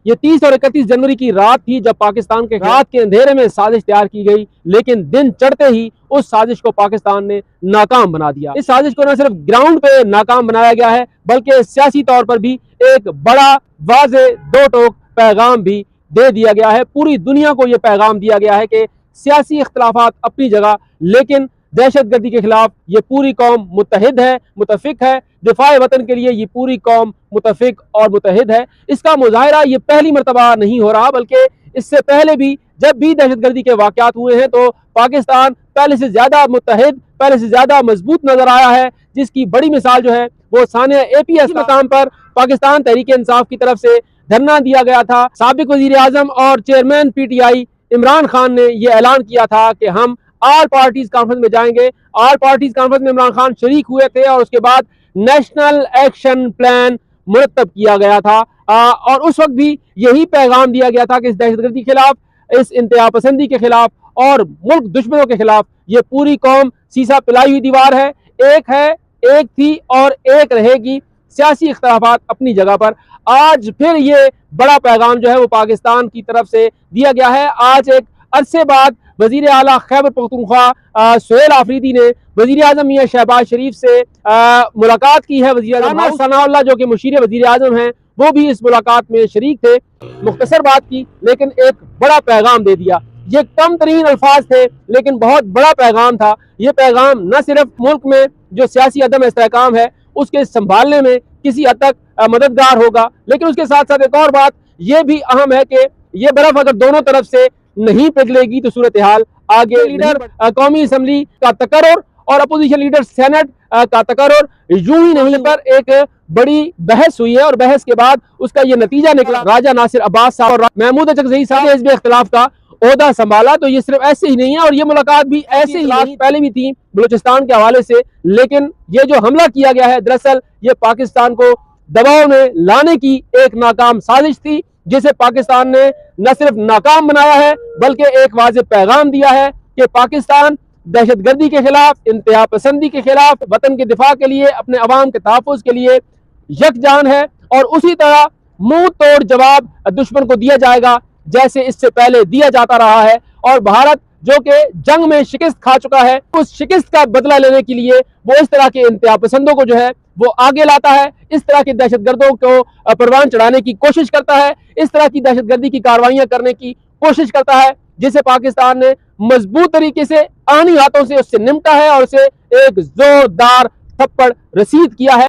ये 30 और 31 जनवरी की रात थी जब पाकिस्तान के रात के अंधेरे में साजिश तैयार की गई, लेकिन दिन चढ़ते ही उस साजिश को पाकिस्तान ने नाकाम बना दिया। इस साजिश को न सिर्फ ग्राउंड पे नाकाम बनाया गया है बल्कि सियासी तौर पर भी एक बड़ा वाज़े दो टोक पैगाम भी दे दिया गया है। पूरी दुनिया को यह पैगाम दिया गया है कि सियासी इख्तलाफात अपनी जगह, लेकिन दहशतगर्दी के खिलाफ ये पूरी कौम मुत्तहिद है, मुतफिक है। दिफाए वतन के लिए ये पूरी कौम मुतफिक और मुत्तहिद है। इसका मुजाहिरा ये पहली मरतबा नहीं हो रहा, बल्कि इससे पहले भी जब भी दहशतगर्दी के वाक़यात हुए हैं तो पाकिस्तान पहले से ज्यादा मुत्तहिद, पहले से ज्यादा मजबूत नजर आया है। जिसकी बड़ी मिसाल जो है वो सानिया APS मकाम पर पाकिस्तान तहरीक इंसाफ की तरफ से धरना दिया गया था। साबिक वजीर आजम और चेयरमैन PTI इमरान खान ने यह ऐलान किया था कि हम ऑल पार्टीज कॉन्फ्रेंस में जाएंगे। ऑल पार्टीज कॉन्फ्रेंस में इमरान खान शरीक हुए थे और उसके बाद नेशनल एक्शन प्लान मुरतब किया गया था और उस वक्त भी यही पैगाम दिया गया था कि इस दहशतगर्दी के खिलाफ, इस इंतहा पसंदी के खिलाफ और मुल्क दुश्मनों के खिलाफ ये पूरी कौम सीसा पिलाई हुई दीवार है, एक थी और एक रहेगी। सियासी इख्तलाफात अपनी जगह पर। आज फिर ये बड़ा पैगाम जो है वो पाकिस्तान की तरफ से दिया गया है। आज एक अरसे बाद वजीर आला खैबर पख्तूनख्वा सुहेल आफरीदी ने वजीर आजम मियां शहबाज शरीफ से मुलाकात की है। वजीर आजम सनाउल्लाह जो कि मुशीर वजीर आजम हैं वो भी इस मुलाकात में शरीक थे। मुख्तसर बात की लेकिन एक बड़ा पैगाम दे दिया। ये कम तरीन अल्फाज थे लेकिन बहुत बड़ा पैगाम था। ये पैगाम न सिर्फ मुल्क में जो सियासी अदम इस्तेहकाम है उसके संभालने में किसी हद तक मददगार होगा, लेकिन उसके साथ साथ एक और बात ये भी अहम है कि ये बर्फ अगर दोनों तरफ से नहीं पिघलेगी तो सूरत हाल आगे लीडर कौमी असम्बली का तकर्रुर और अपोजिशन लीडर सेनेट का तकर्रुर यूं ही नहीं पर एक बड़ी बहस हुई है और बहस के बाद उसका ये नतीजा निकला। राजा नासिर अब्बास साहब और महमूद अचकज़ई साहब ने हिज़्ब इख्तिलाफ का ओहदा संभाला। तो ये सिर्फ ऐसे ही नहीं है और ये मुलाकात भी ऐसे ही पहले भी थी बलूचिस्तान के हवाले से, लेकिन ये जो हमला किया गया है दरअसल ये पाकिस्तान को दबाव में लाने की एक नाकाम साजिश थी, जिसे पाकिस्तान ने न सिर्फ नाकाम बनाया है बल्कि एक वाज़ेह पैगाम दिया है कि पाकिस्तान दहशतगर्दी के खिलाफ, इंतहा पसंदी के खिलाफ, वतन के दिफा के लिए, अपने अवाम के तहफ़्फ़ुज़ के लिए यकजान है और उसी तरह मुंह तोड़ जवाब दुश्मन को दिया जाएगा जैसे इससे पहले दिया जाता रहा है। और भारत जो कि जंग में शिकस्त खा चुका है, उस शिकस्त का बदला लेने के लिए वो इस तरह के इंतहा पसंदों को जो है वो आगे लाता है, इस तरह के दहशतगर्दों को परवान चढ़ाने की कोशिश करता है, इस तरह की दहशतगर्दी की कार्रवाइयां करने की कोशिश करता है, जिसे पाकिस्तान ने मजबूत तरीके से आनी हाथों से उससे निपटा है और उसे एक जोरदार थप्पड़ रसीद किया है।